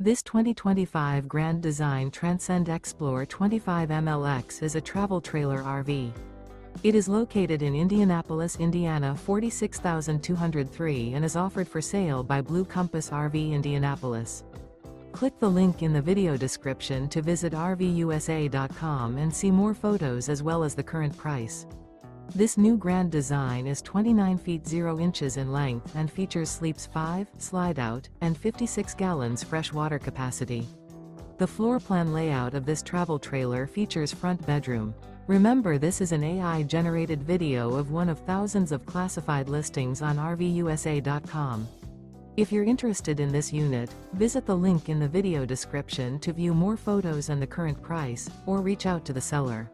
This 2025 Grand Design Transcend Xplor 25 MLX is a travel trailer RV. It is located in Indianapolis, Indiana 46203 and is offered for sale by Blue Compass RV Indianapolis. Click the link in the video description to visit RVUSA.com and see more photos as well as the current price. This new Grand Design is 29 feet 0 inches in length and features sleeps 5, Slideout, and 56 gallons fresh water capacity. The floor plan layout of this travel trailer features front bedroom. Remember, this is an AI-generated video of one of thousands of classified listings on RVUSA.com. If you're interested in this unit, visit the link in the video description to view more photos and the current price, or reach out to the seller.